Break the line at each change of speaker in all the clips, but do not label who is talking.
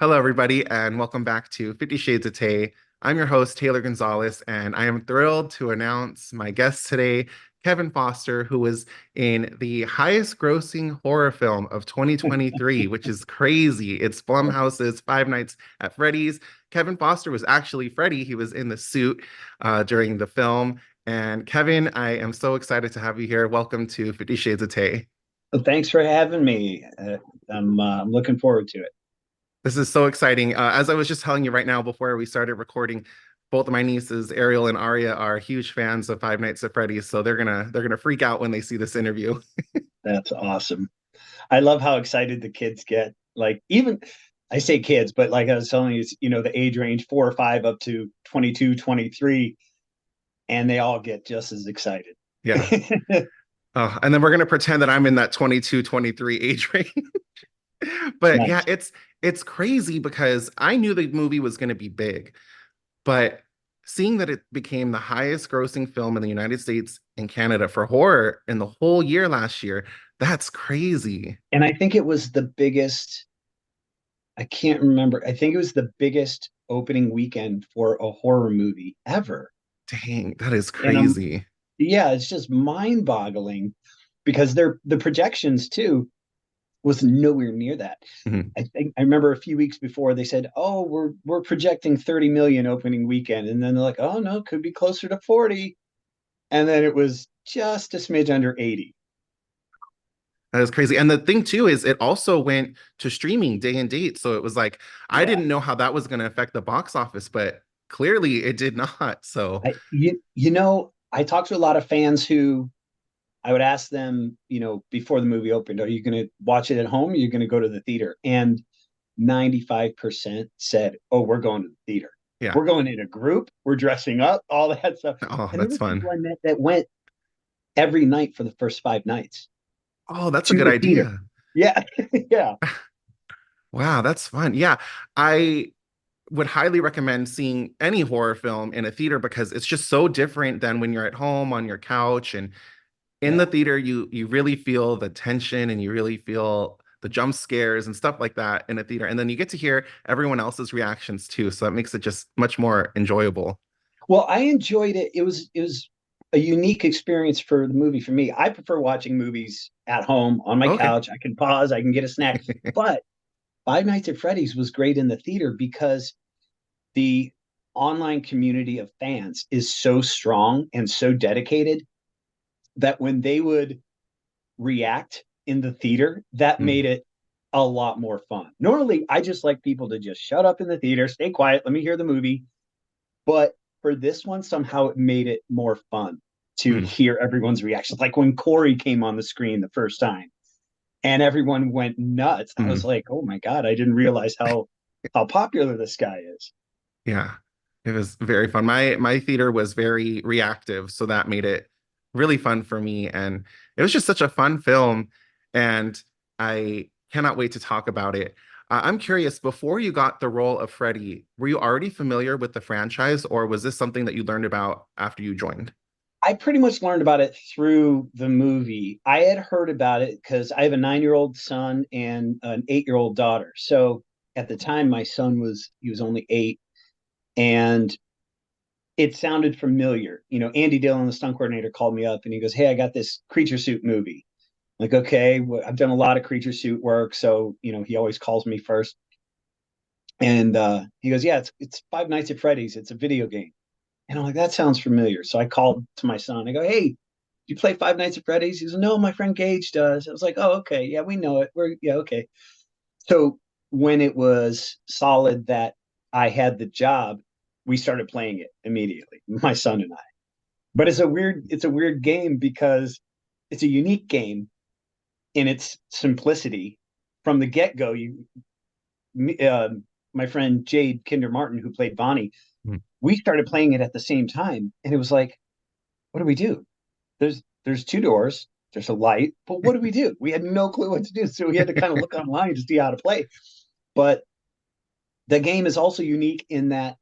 Hello, everybody, and welcome back to 50 Shades of Tay. I'm your host, Taylor Gonzalez, and I am thrilled to announce my guest today, Kevin Foster, who was in the highest grossing horror film of 2023, which is crazy. It's Blumhouse's Five Nights at Freddy's. Kevin Foster was actually Freddy. He was in the suit during the film. And Kevin, I am so excited to have you here. Welcome to 50 Shades of Tay.
Well, thanks for having me. I'm looking forward to it.
This is so exciting. As I was just telling you right now before we started recording, both of my nieces, Ariel and Aria, are huge fans of Five Nights at Freddy's, so they're gonna freak out when they see this interview.
That's awesome. I love how excited the kids get. Like even I say kids, but like I was telling you, the age range 4 or 5 up to 22, 23, and they all get just as excited.
Yeah. And then we're gonna pretend that I'm in that 22, 23 age range. But yeah,
Nice.
it's crazy because I knew the movie was gonna be big, but seeing that it became the highest grossing film in the United States and Canada for horror in the whole year last year, that's crazy.
And I think it was the biggest, I can't remember. I think it was the biggest opening weekend for a horror movie ever.
Dang, that is
And
crazy.
yeah, it's just mind-boggling because the projections too was nowhere near that.
Mhm.
I think I remember a few weeks before they said, "Oh, we're projecting 30 million opening weekend," and then they're like, "Oh no, could be closer to 40," and then it was just a smidge under 80.
That is crazy. And the thing too is it also went to streaming day and date. So it was like I
Yeah,
didn't know how that was going to affect the box office, but clearly it did not. So
I talked to a lot of fans who I would ask them, before the movie opened, are you going to watch it at home? Or are you going to go to the theater? And 95% said, "Oh, we're going to the theater.
yeah.
We're going in a group. We're dressing up, all that stuff."
Oh,
And there
that's
were people
fun.
I met that went every night for the first 5 nights
Oh, that's a
to
good
the theater.
idea.
Yeah, yeah,
Wow, that's fun. Yeah. I would highly recommend seeing any horror film in a theater because it's just so different than when you're at home on your couch. And in the
yeah.
theater you really feel the tension and you really feel the jump scares and stuff like that in a theater, and then you get to hear everyone else's reactions too, so that makes it just much more enjoyable.
Well, I enjoyed it. It was a unique experience for the movie for me. I prefer watching movies at home on my
Okay.
couch. I can pause, I can get a snack. But Five Nights at Freddy's was great in the theater because the online community of fans is so strong and so dedicated that when they would react in the theater, that
Mm.
made it a lot more fun. Normally, I just like people to just shut up in the theater, stay quiet, let me hear the movie. But for this one, somehow it made it more fun to
Mm.
hear everyone's reactions. Like when Corey came on the screen the first time and everyone went nuts. I was
Mm.
like, oh my God, I didn't realize how popular this guy is.
Yeah, it was very fun. My theater was very reactive, so that made it really fun for me, and it was just such a fun film, and I cannot wait to talk about it. I'm curious, before you got the role of Freddy, were you already familiar with the franchise, or was this something that you learned about after you joined?
I pretty much learned about it through the movie. I had heard about it because I have a 9-year-old son and an 8-year-old daughter. So at the time, my son he was only 8, and it sounded familiar. Andy Dillon, the stunt coordinator, called me up and he goes, "Hey, I got this creature suit movie." I'm like, okay, well, I've done a lot of creature suit work, so he always calls me first. And he goes, "Yeah, it's Five Nights at Freddy's. It's a video game." And I'm like, "That sounds familiar." So I called to my son. I go, "Hey, do you play Five Nights at Freddy's?" He goes, "No, my friend Gage does." I was like, "Oh, okay, yeah, we know it. We're yeah, okay." So when it was solid that I had the job, we started playing it immediately, my son and I. But it's a weird game because it's a unique game in its simplicity. From the get go, uh, my friend Jade Kinder Martin, who played Bonnie,
Mm.
we started playing it at the same time, and it was like, what do we do? There's two doors, there's a light, but what do we do? We had no clue what to do, so we had to kind of look online to see how to play. But the game is also unique in that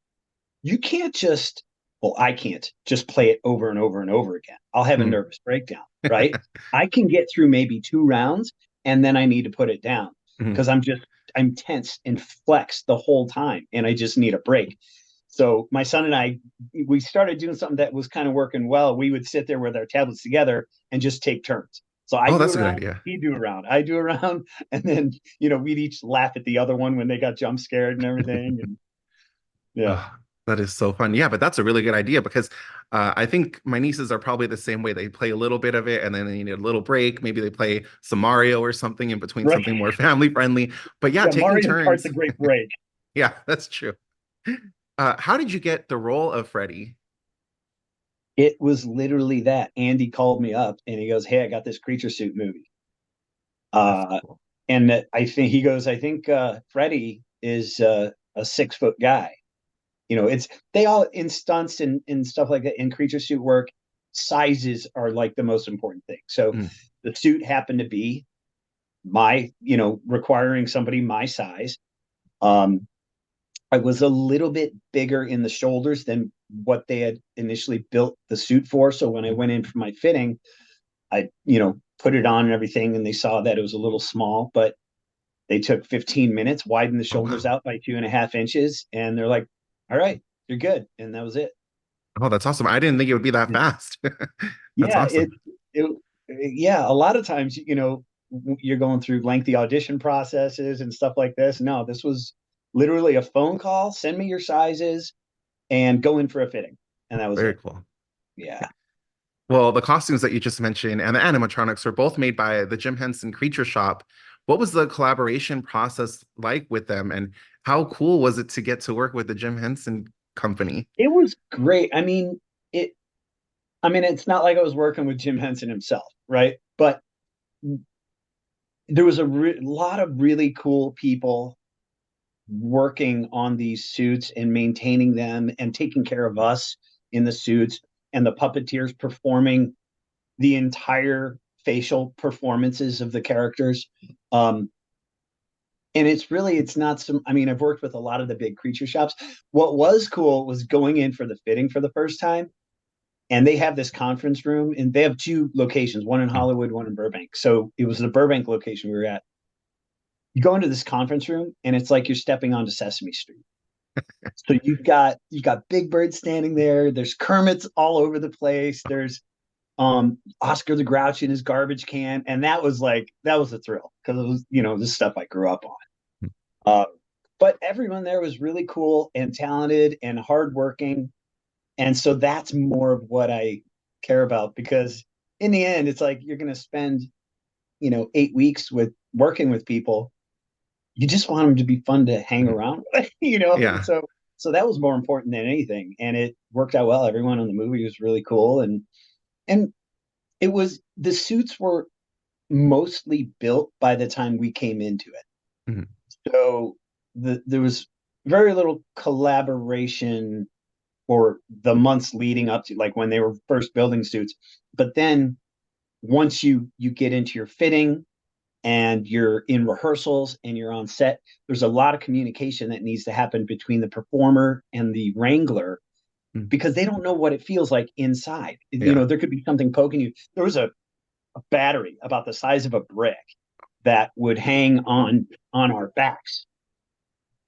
you can't just, well, I can't just play it over and over and over again. I'll have a
Mm.
nervous breakdown, right? I can get through maybe 2 rounds and then I need to put it down
Mm.
because I'm just I'm tense and flexed the whole time, and I just need a break. So my son and I, we started doing something that was kind of working well. We would sit there with our tablets together and just take turns. So I
Oh,
do
that's a good
around,
idea.
he do around, I do around, and then we'd each laugh at the other one when they got jump scared and everything. And yeah,
Oh, that is so fun. Yeah, but that's a really good idea because I think my nieces are probably the same way. They play a little bit of it and then they need a little break. Maybe they play some Mario or something in between,
right.
something more family friendly. But yeah,
Yeah,
taking
Mario Kart's a
turns.
great break.
Yeah, that's true. How did you get the role of Freddy?
It was literally that. Andy called me up and he goes, "Hey, I got this Creature Suit movie."
That's
Uh,
cool.
and I think he goes, "I think Freddy is a 6 foot guy." It's they all in stunts and stuff like that in creature suit work. Sizes are like the most important thing. So
Mm,
the suit happened to be requiring somebody my size. Um, I was a little bit bigger in the shoulders than what they had initially built the suit for. So when I
mm.
went in for my fitting, I, put it on and everything, and they saw that it was a little small, but they took 15 minutes, widened the
Oh,
shoulders
wow.
out by 2.5 inches, and they're like, "All right, you're good." And that was it.
Oh, that's awesome. I didn't think it would be that fast. That's
Yeah,
awesome.
it yeah, a lot of times, you're going through lengthy audition processes and stuff like this. No, this was literally a phone call, send me your sizes and go in for a fitting. And that was
Very
it.
cool.
Yeah.
Well, the costumes that you just mentioned and the animatronics are both made by the Jim Henson Creature Shop. What was the collaboration process like with them, and how cool was it to get to work with the Jim Henson company?
It was great. I mean, it's not like I was working with Jim Henson himself, right? But there was a lot of really cool people working on these suits and maintaining them and taking care of us in the suits, and the puppeteers performing the entire facial performances of the characters. Um, and it's not some, I mean, I've worked with a lot of the big creature shops. What was cool was going in for the fitting for the first time. And they have this conference room, and they have two locations, one in
Mm.
Hollywood, one in Burbank. So it was the Burbank location we were at. You go into this conference room and it's like you're stepping onto Sesame Street. So you've got Big Bird standing there. There's Kermit's all over the place. There's Oscar the Grouch in his garbage can, and that was a thrill because it was this stuff I grew up on. Uh, but everyone there was really cool and talented and hardworking, and so that's more of what I care about because in the end, it's like you're going to spend 8 weeks with working with people. You just want them to be fun to hang
Mhm.
around with. And
Yeah.
so that was more important than anything, and it worked out well. Everyone on the movie was really cool, and it was the suits were mostly built by the time we came into it.
Mhm.
So there was very little collaboration for the months leading up to like when they were first building suits. But then once you get into your fitting and you're in rehearsals and you're on set, there's a lot of communication that needs to happen between the performer and the wrangler
Mm.
because they don't know what it feels like inside.
Yeah.
There could be something poking you. There was a battery about the size of a brick that would hang on our backs.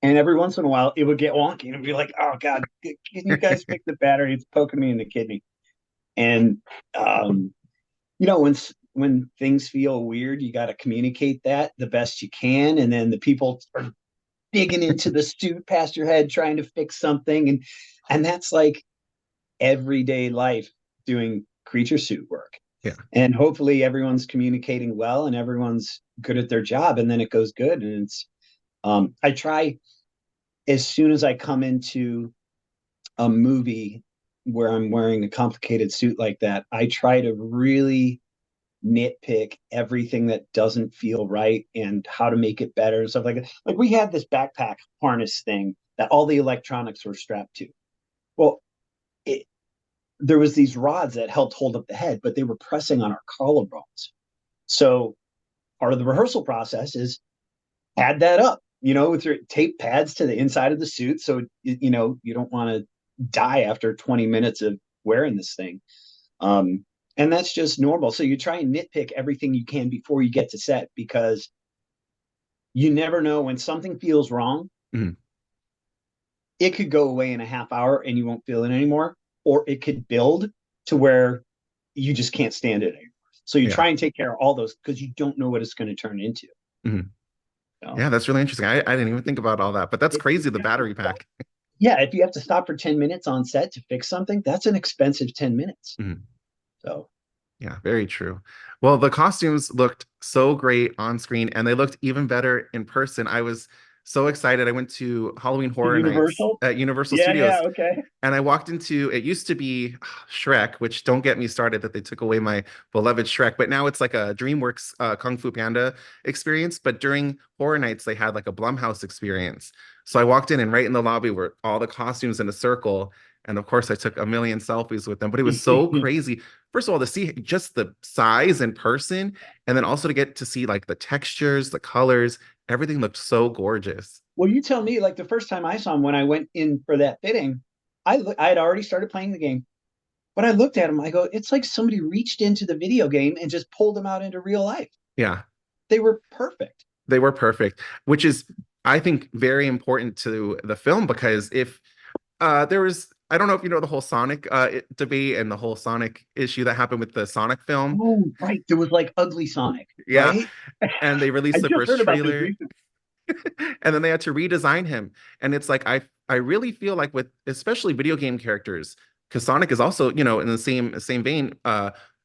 And every once in a while, it would get wonky, and it'd be like, "Oh God, can you guys fix the battery? It's poking me in the kidney." And um, when things feel weird, you got to communicate that the best you can, and then the people are digging into the suit past your head trying to fix something, and that's like everyday life doing creature suit work.
Yeah.
And hopefully everyone's communicating well and everyone's good at their job, and then it goes good. And I try as soon as I come into a movie where I'm wearing a complicated suit like that, I try to really nitpick everything that doesn't feel right and how to make it better and stuff like that. Like we had this backpack harness thing that all the electronics were strapped to. Well, it, there was these rods that helped hold up the head, but they were pressing on our collarbones. So part of the rehearsal process is add that up, with your tape pads to the inside of the suit. So, you don't want to die after 20 minutes of wearing this thing. And that's just normal. So you try and nitpick everything you can before you get to set because You never know when something feels wrong.
Mhm.
It could go away in a half hour and you won't feel it anymore, or it could build to where you just can't stand it anymore. So you
Yeah.
try and take care of all those because you don't know what it's going to turn into.
Mhm.
So
Yeah, that's really interesting. I didn't even think about all that, but that's
if
crazy,
you
the
have to
battery
stop,
pack.
yeah, if you have to stop for 10 minutes on set to fix something, that's an expensive 10 minutes.
Mhm.
So
Yeah, very true. Well, the costumes looked so great on screen and they looked even better in person. I was so excited. I went to Halloween
to
Horror Nights
Universal,
at Universal
yeah, yeah,
Studios
okay.
and I walked into it used to be Shrek, which don't get me started that they took away my beloved Shrek, but now it's like a DreamWorks Kung Fu Panda experience. But during Horror Nights, they had like a Blumhouse experience. So I walked in and right in the lobby were all the costumes in a circle. And of course, I took a million selfies with them, but it was so crazy. First of all, to see just the size in person, and then also to get to see like the textures, the colors, everything looked so gorgeous.
Well, you tell me, like the first time I saw him when I went in for that fitting, I had already started playing the game, but I looked at him, I go, it's like somebody reached into the video game and just pulled them out into real life.
Yeah.
They were perfect.
They were perfect, which is, I think, very important to the film because if there was, I don't know if you know the whole Sonic debate and the whole Sonic issue that happened with the Sonic film.
Oh, right. There was like Ugly Sonic,
Yeah.
right?
And they
I
released the
just
first
heard about this
trailer
recently.
and then they had to redesign him. And it's like I really feel like with especially video game characters, because Sonic is also, in the same vein,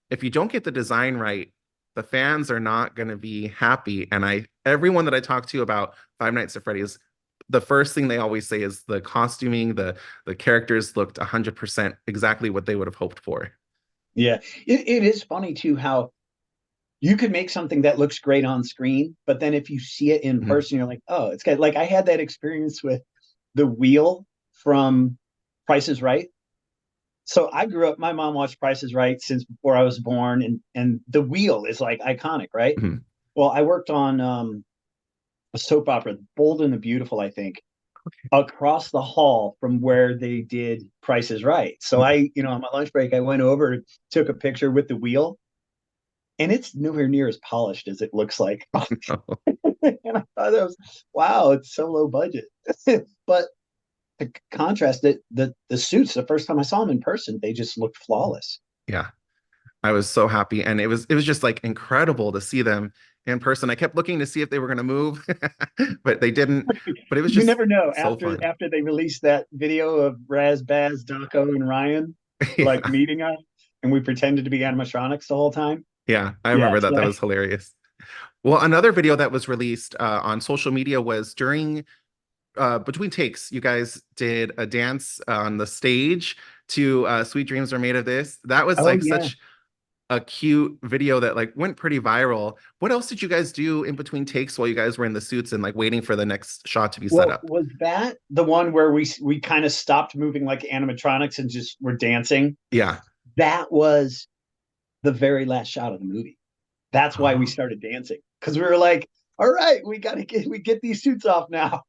if you don't get the design right, the fans are not going to be happy. And everyone that I talk to about Five Nights at Freddy's, the first thing they always say is the costuming, the characters looked 100% exactly what they would have hoped for.
Yeah. It is funny too how you could make something that looks great on screen, but then if you see it in
Mhm.
person, you're like, oh, it's good. Like I had that experience with the wheel from Price is Right. So I grew up, my mom watched Price is Right since before I was born, and the wheel is like iconic, right?
Mhm.
Well, I worked on a soap opera, Bold and the Beautiful, I think, across the hall from where they did Price is Right. So
Mhm.
on my lunch break, I went over, took a picture with the wheel, and it's nowhere near as polished as it looks like. And I thought that was wow, it's so low budget. But to contrast it, the suits, the first time I saw them in person, they just looked flawless.
Yeah. I was so happy, and it was just like incredible to see them in person. I kept looking to see if they were going to move, but they didn't. But it was
You
just
never know.
so
After
fun.
after they released that video of Raz, Baz, Daco, and Ryan like
Yeah,
meeting us, and we pretended to be animatronics the whole time.
yeah, I
Yeah,
remember
it's
that. That was
like
hilarious. Well, another video that was released on social media was during between takes. You guys did a dance on the stage to "Sweet Dreams Are Made of This." That was
oh
like
yeah.
such a cute video that like went pretty viral. What else did you guys do in between takes while you guys were in the suits and like waiting for the next shot to be set
Well,
up?
was that the one where we kind of stopped moving like animatronics and just were dancing?
Yeah.
That was the very last shot of the movie. That's why we
Oh.
started dancing because we were like, all right, we get these suits off now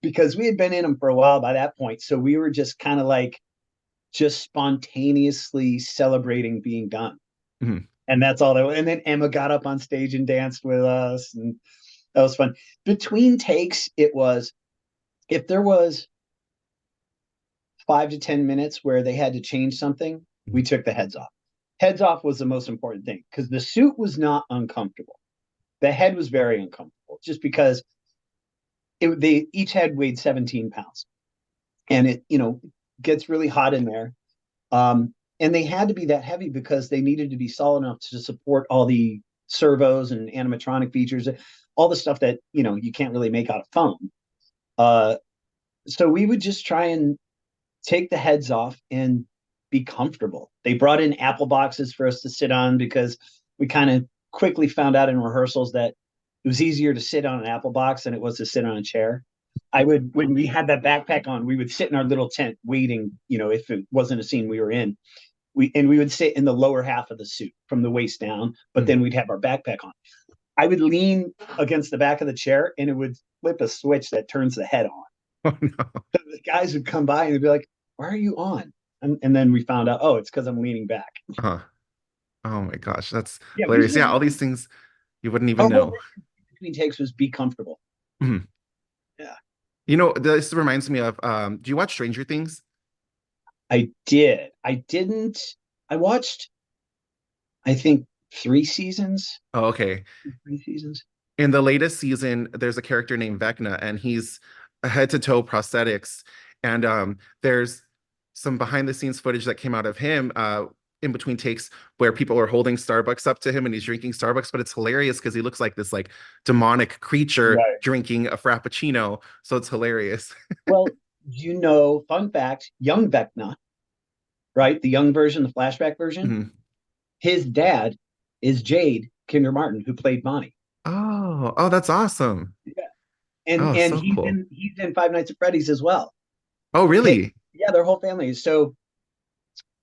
because we had been in them for a while by that point. So we were just kind of like just spontaneously celebrating being done.
Mhm.
And that's all that was. And then Emma got up on stage and danced with us. And that was fun. Between takes, it was, if there was 5 to 10 minutes where they had to change something, we took the heads off. Heads off was the most important thing because the suit was not uncomfortable. The head was very uncomfortable just because they each head weighed 17 pounds and it, gets really hot in there. And they had to be that heavy because they needed to be solid enough to support all the servos and animatronic features, all the stuff that, you can't really make out of foam. Uh, so we would just try and take the heads off and be comfortable. They brought in apple boxes for us to sit on because we kind of quickly found out in rehearsals that it was easier to sit on an apple box than it was to sit on a chair. I would, when we had that backpack on, we would sit in our little tent waiting, if it wasn't a scene we were in. We would sit in the lower half of the suit from the waist down, but
Mhm.
then we'd have our backpack on. I would lean against the back of the chair and it would flip a switch that turns the head on.
Oh no.
So the guys would come by and they'd be like, "Why are you on?" And then we found out, oh, it's because I'm leaning back.
Uh, oh my gosh, that's
Yeah, we
hilarious. Yeah,
spent.
all these things you wouldn't even
Our whole
know.
mission between takes was be comfortable.
Mhm.
Yeah,
This reminds me of do you watch Stranger Things?
I did. I didn't. I watched, I think, 3 seasons.
Oh, okay.
3 seasons.
In the latest season, there's a character named Vecna, and he's a head to toe prosthetics. And there's some behind the scenes footage that came out of him in between takes where people are holding Starbucks up to him and he's drinking Starbucks, but it's hilarious because he looks like this like demonic creature
Right.
drinking a frappuccino. So it's hilarious.
Well, fun fact, young Vecna, right? The young version, the flashback version,
Mhm.
his dad is Jade Kinder Martin, who played Bonnie.
Oh, that's awesome.
Yeah. And
Oh,
and
so
he's
cool.
in he's in Five Nights at Freddy's as well.
Oh, really?
Yeah, their whole family is so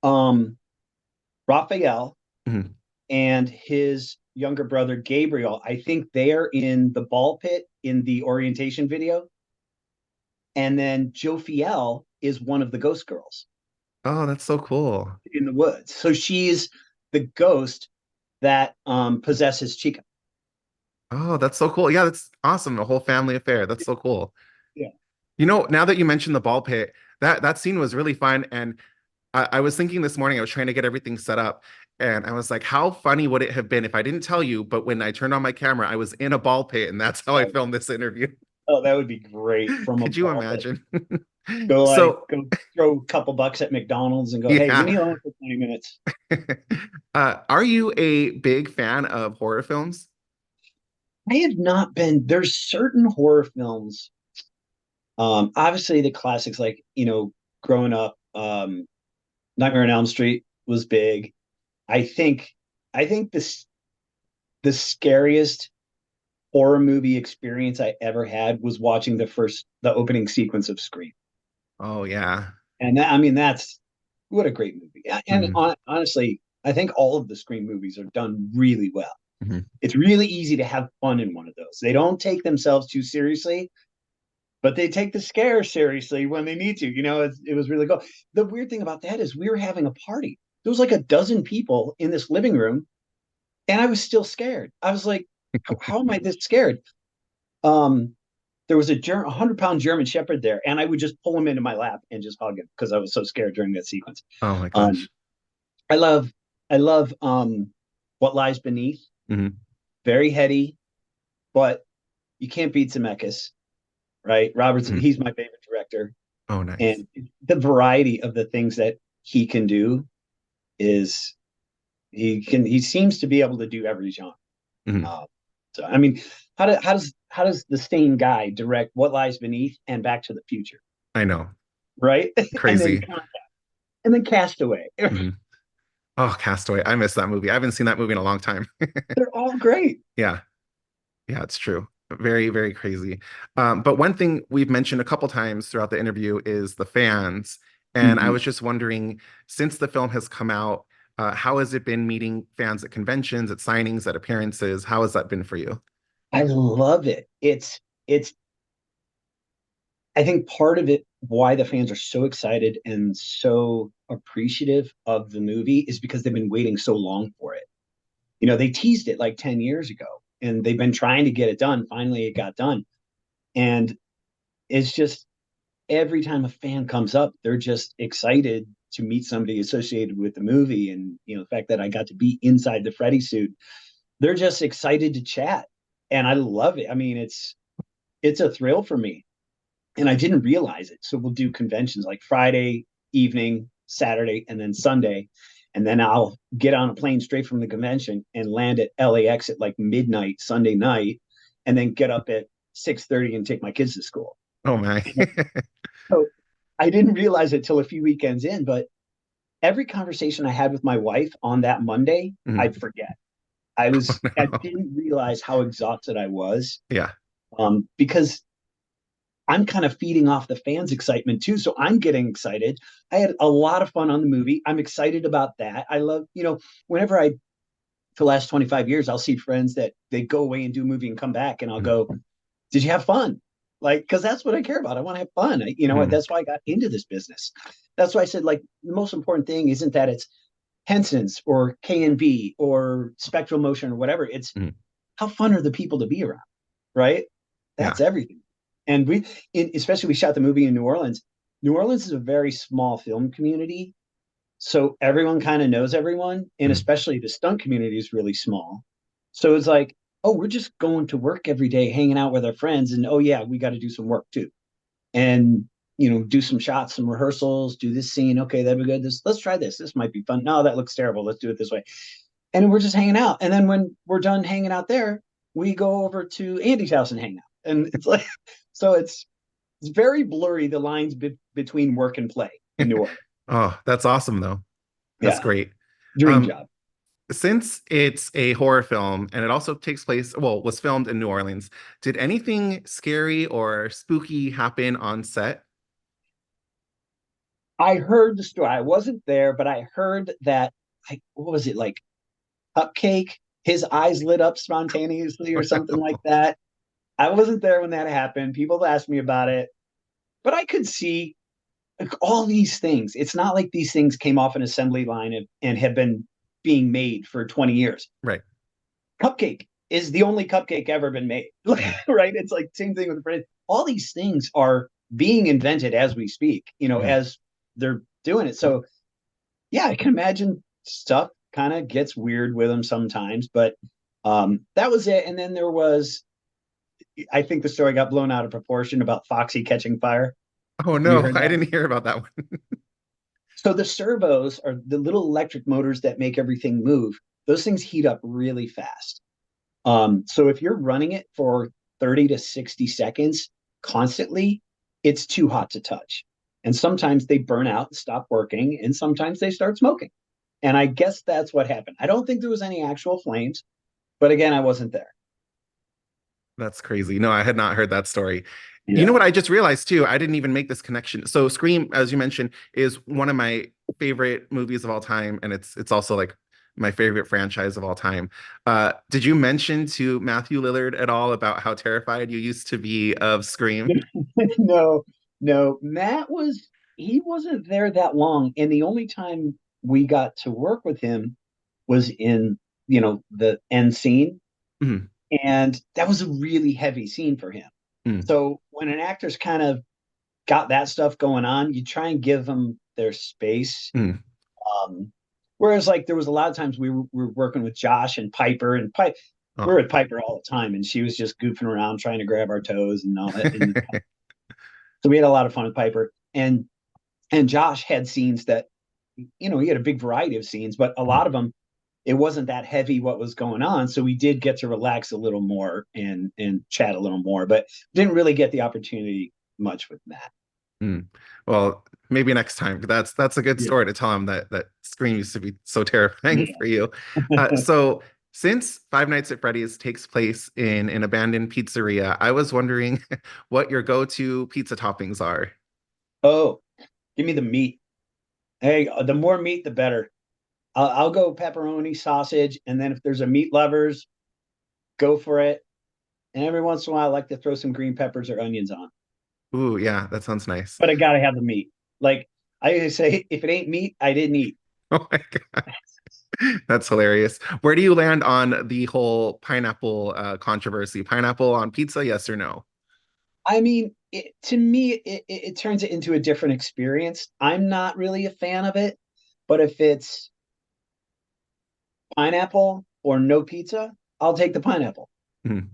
um Raphael
Mhm.
and his younger brother Gabriel, I think they're in the ball pit in the orientation video. And then Jophiel is one of the ghost girls
Oh, that's so cool.
in the woods. So she's the ghost that possesses Chica.
Oh, that's so cool. Yeah, that's awesome. A whole family affair. That's so cool.
Yeah.
Now that you mentioned the ball pit, that scene was really fun. And I was thinking this morning, I was trying to get everything set up, and I was like, how funny would it have been if I didn't tell you, but when I turned on my camera, I was in a ball pit, and that's how I
Oh,
filmed this interview.
oh, that would be great from a
Could you
ball pit.
imagine? So,
Go throw a couple bucks at McDonald's and go, hey, leave
yeah.
me alone for 20 minutes.
Are you a big fan of horror films?
I have not been. There's certain horror films, obviously the classics like, growing up, Nightmare on Elm Street was big. I think I think the scariest horror movie experience I ever had was watching the opening sequence of Scream.
Oh, yeah.
And that, I mean, that's what a great movie. And
Mhm,
honestly, I think all of the Scream movies are done really well.
mhm.
It's really easy to have fun in one of those. They don't take themselves too seriously, but they take the scare seriously when they need to. It was really cool. The weird thing about that is we were having a party. There was like a dozen people in this living room, and I was still scared. I was like, how am I this scared? Um, there was a 100-pound German Shepherd there, and I would just pull him into my lap and just hug him because I was so scared during that sequence.
Oh my
Um,
gosh.
I love, I love What Lies Beneath.
Mhm,
Very heady, but you can't beat Zemeckis, right? Roberts,
mhm.
he's my favorite director,
Oh, nice.
and the variety of the things that he can do is he seems to be able to do every genre.
Mhm.
Uh, so I mean, how does the same guy direct What Lies Beneath and Back to the Future,
I know.
right? and then
Crazy.
and then Castaway.
Mhm. Oh, Castaway. I miss that movie. I haven't seen that movie in a long time.
They're all great.
Yeah. Yeah, it's true. Very, very crazy. But one thing we've mentioned a couple times throughout the interview is the fans. And I
Mm-hmm.
was just wondering, since the film has come out, how has it been meeting fans at conventions, at signings, at appearances? How has that been for you?
I love it. It's I think part of it why the fans are so excited and so appreciative of the movie is because they've been waiting so long for it. They teased it like 10 years ago and they've been trying to get it done. Finally, it got done. And it's just every time a fan comes up, they're just excited to meet somebody associated with the movie. And, the fact that I got to be inside the Freddy suit, they're just excited to chat. And I love it. I mean, it's a thrill for me. And I didn't realize it. So we'll do conventions like Friday evening, Saturday, and then Sunday. And then I'll get on a plane straight from the convention and land at LAX at like midnight Sunday night, and then get up at 6:30 and take my kids to school.
Oh my.
So I didn't realize it till a few weekends in, but every conversation I had with my wife on that Monday,
Mhm.
I'd forget.
Oh,
I
no.
didn't realize how exhausted I was,
Yeah.
because I'm kind of feeding off the fans' excitement too. So I'm getting excited. I had a lot of fun on the movie. I'm excited about that. I love, whenever for the last 25 years, I'll see friends that they go away and do a movie and come back and I'll
Mhm.
go, did you have fun? Like, because that's what I care about. I want to have fun.
Mhm.
That's why I got into this business. That's why I said, like, the most important thing isn't that it's Henson's or K&B or Spectral Motion or whatever. It's
Mhm.
how fun are the people to be around, right?
Yeah.
That's everything. And especially we shot the movie in New Orleans. New Orleans is a very small film community, so everyone kind of knows everyone, and
Mm.
especially the stunt community is really small. So it's like, oh, we're just going to work every day, hanging out with our friends, and oh yeah, we got to do some work too, and do some shots, some rehearsals, do this scene. Okay, that'd be good. Let's try this. This might be fun. No, that looks terrible. Let's do it this way. And we're just hanging out. And then when we're done hanging out there, we go over to Andy's house and hang out. And it's like, so it's very blurry the lines between work and play in New Orleans.
Oh, that's awesome though. That's
Yeah,
great.
dream
Um,
job.
since it's a horror film and it also takes place, well, was filmed in New Orleans, did anything scary or spooky happen on set?
I heard the story. I wasn't there, but I heard that, like, what was it, like Cupcake? His eyes lit up spontaneously or something like that. I wasn't there when that happened. People asked me about it, but I could see, like, all these things. It's not like these things came off an assembly line and have been being made for 20 years.
Right.
Cupcake is the only cupcake ever been made,
Mhm.
right? It's like same thing with the bread. All these things are being invented as we speak,
Mhm.
as they're doing it. So yeah, I can imagine stuff kind of gets weird with them sometimes, but that was it. And then there was, I think the story got blown out of proportion about Foxy catching fire.
Oh
Have you
no,
heard
I
that?
didn't hear about that one.
So the servos are the little electric motors that make everything move. Those things heat up really fast. So if you're running it for 30 to 60 seconds constantly, it's too hot to touch. And sometimes they burn out and stop working, and sometimes they start smoking. And I guess that's what happened. I don't think there was any actual flames, but again, I wasn't there.
That's crazy. No, I had not heard that story. You know
Yeah.
what I just realized too? I didn't even make this connection. So Scream, as you mentioned, is one of my favorite movies of all time, and it's also like my favorite franchise of all time. Did you mention to Matthew Lillard at all about how terrified you used to be of Scream?
No, no. He wasn't there that long. And the only time we got to work with him was in, the end scene.
Mhm.
And that was a really heavy scene for him.
Mm.
So when an actor's kind of got that stuff going on, you try and give them their space.
Mm.
Um, Whereas, like, there was a lot of times we were working with Josh and Piper, and we
Oh.
were with Piper all the time, and she was just goofing around trying to grab our toes and all that. And so we had a lot of fun with Piper, and Josh had scenes that, he had a big variety of scenes, but a lot of them, it wasn't that heavy what was going on, so we did get to relax a little more and chat a little more, but didn't really get the opportunity much with Matt.
Mm. Well, maybe next time. That's a good
Yeah.
story to tell him that Scream used to be so terrifying
Yeah.
for you. So since Five Nights at Freddy's takes place in an abandoned pizzeria, I was wondering what your go-to pizza toppings are.
Oh, give me the meat. Hey, the more meat, the better. I'll go pepperoni, sausage, and then if there's a meat lovers, go for it. And every once in a while, I like to throw some green peppers or onions on,
Ooh, yeah, that sounds nice.
but I gotta have the meat. Like I say, if it ain't meat, I didn't eat.
Oh my God, that's hilarious. Where do you land on the whole pineapple controversy? Pineapple on pizza, yes or no?
I mean, to me, it turns it into a different experience. I'm not really a fan of it, but if it's pineapple or no pizza, I'll take the pineapple.
Mhm.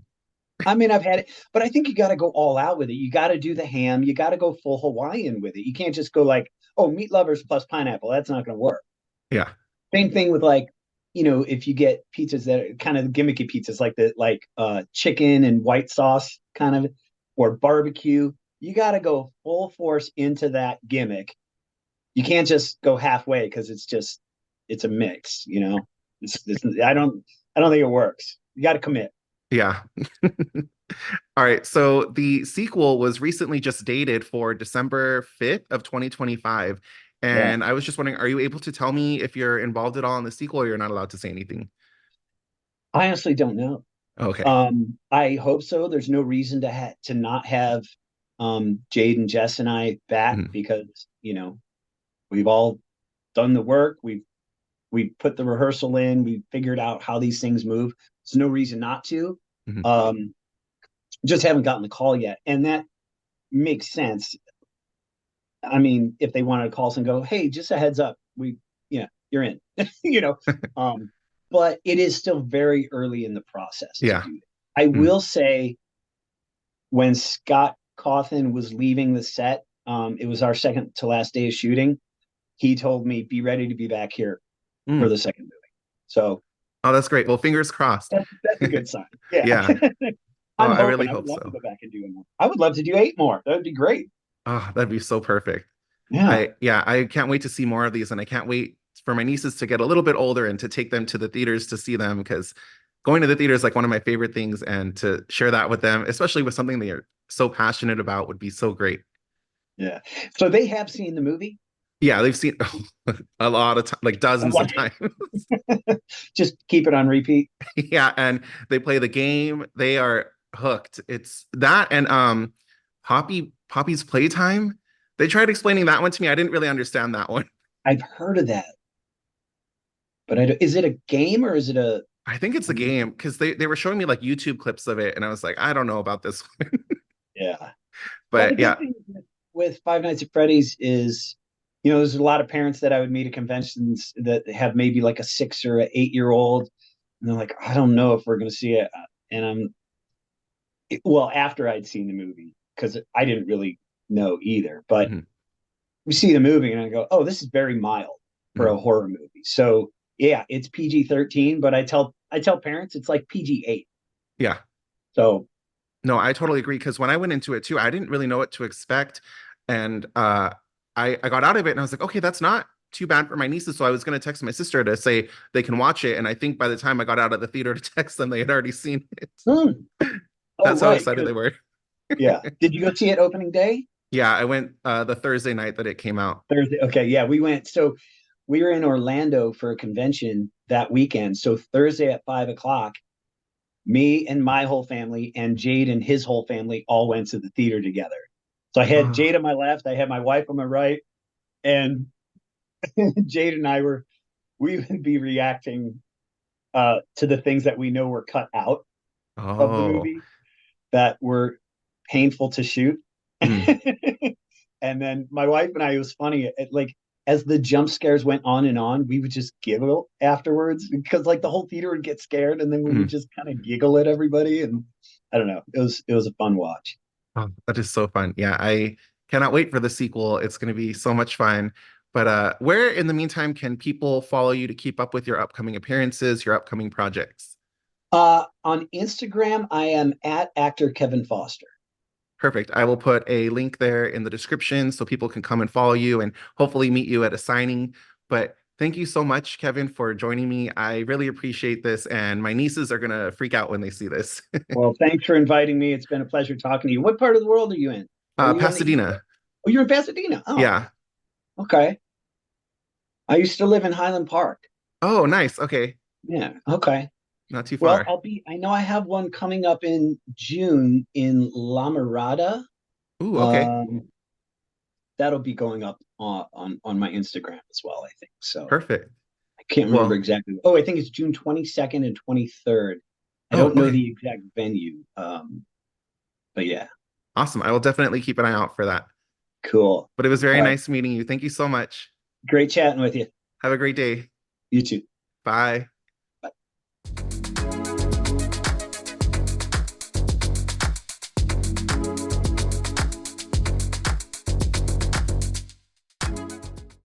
I mean, I've had it, but I think you got to go all out with it. You got to do the ham. You got to go full Hawaiian with it. You can't just go like, oh, meat lovers plus pineapple. That's not going to work.
Yeah.
Same thing with, like, if you get pizzas that are kind of gimmicky pizzas, like chicken and white sauce kind of, or barbecue, you got to go full force into that gimmick. You can't just go halfway because it's a mix. I don't think it works. You got to commit.
Yeah. All right. So the sequel was recently just dated for December 5th of 2025.
Yeah.
And I was just wondering, are you able to tell me if you're involved at all in the sequel or you're not allowed to say anything?
I honestly don't know.
Okay.
I hope so. There's no reason to not have Jade and Jess and I back,
Mhm.
because we've all done the work. We put the rehearsal in. We figured out how these things move. There's no reason not to.
Mhm.
Um, Just haven't gotten the call yet, and that makes sense. I mean, if they wanted to call us and go, "Hey, just a heads up, you're in," you know. Um, but it is still very early in the process to
Yeah.
do that. I
Mm.
will say, when Scott Cawthon was leaving the set, it was our second to last day of shooting. He told me, "Be ready to be back here for
Mm.
the second movie." So
Oh, that's great. Well, fingers crossed.
that's a good sign. Yeah.
Yeah. Oh,
I'm
I really
hoping. I would
hope
love to
so.
go back and do more. I would love to do 8 more. That would be great.
Oh, that'd be so perfect.
Yeah.
I can't wait to see more of these, and I can't wait for my nieces to get a little bit older and to take them to the theaters to see them, because going to the theater is like one of my favorite things, and to share that with them, especially with something they're so passionate about, would be so great.
Yeah. So they have seen the movie.
Yeah, they've seen a lot of time, like
A
dozens of
lot.
times.
Just keep it on repeat.
Yeah, and they play the game. They are hooked. It's that and Poppy's Playtime. They tried explaining that one to me. I didn't really understand that one.
I've heard of that, but is it a game or is it
I think it's
a
a
movie?
game because they were showing me like YouTube clips of it, and I was like, I don't know about this one.
Yeah. Well, the
But
good
yeah.
thing with Five Nights at Freddy's is, there's a lot of parents that I would meet at conventions that have maybe like a 6 or 8 year old, and they're like, I don't know if we're going to see it. And well, after I'd seen the movie, because I didn't really know either, but
Mhm,
we see the movie and I go, oh, this is very mild for a
mhm.
horror movie. So yeah, it's PG-13, but I tell parents it's like PG-8.
Yeah.
So
No, I totally agree, because when I went into it too, I didn't really know what to expect. And I got out of it and I was like, okay, that's not too bad for my nieces. So I was going to text my sister to say they can watch it. And I think by the time I got out of the theater to text them, they had already seen it.
hmm. Oh
That's how
right,
excited they
because
were.
yeah. Did you go see it opening day?
Yeah, I went the Thursday night that it came out.
Thursday. Okay, yeah, we went. So we were in Orlando for a convention that weekend. So Thursday at 5 o'clock, me and my whole family and Jade and his whole family all went to the theater together. So I had
Oh,
Jade on my left, I had my wife on my right, and Jade and I we would be reacting to the things that we know were cut out of the
oh,
movie that were painful to shoot.
mm,
And then my wife and I, it was funny, like as the jump scares went on, we would just giggle afterwards because like the whole theater would get scared, and then we would
mm.
just kind of giggle at everybody. And I don't know, it was a fun watch.
Oh, that is so fun. Yeah, I cannot wait for the sequel. It's going to be so much fun. But where in the meantime can people follow you to keep up with your upcoming appearances, your upcoming projects?
On Instagram, I am at actor Kevin Foster.
Perfect. I will put a link there in the description so people can come and follow you and hopefully meet you at a signing. But thank you so much, Kevin, for joining me. I really appreciate this, and my nieces are gonna freak out when they see this.
Well, thanks for inviting me. It's been a pleasure talking to you. What part of the world are you in? Are you on the East Coast?
Pasadena.
Oh, you're in Pasadena. Oh,
Yeah.
okay. I used to live in Highland Park.
Oh, nice. Okay.
Yeah. Okay.
Not too
Well,
far.
I know I have one coming up in June in La Mirada.
Ooh, okay.
Um, that'll be going up on my Instagram as well, I think. So
Perfect.
I can't remember
Well,
exactly. Oh, I think it's June 22nd and 23rd. I
oh,
don't know
okay.
the exact venue. But yeah,
Awesome. I will definitely keep an eye out for that.
cool.
But it was very
All right.
nice meeting you. Thank you so much.
Great chatting with you.
Have a great day.
You too.
Bye.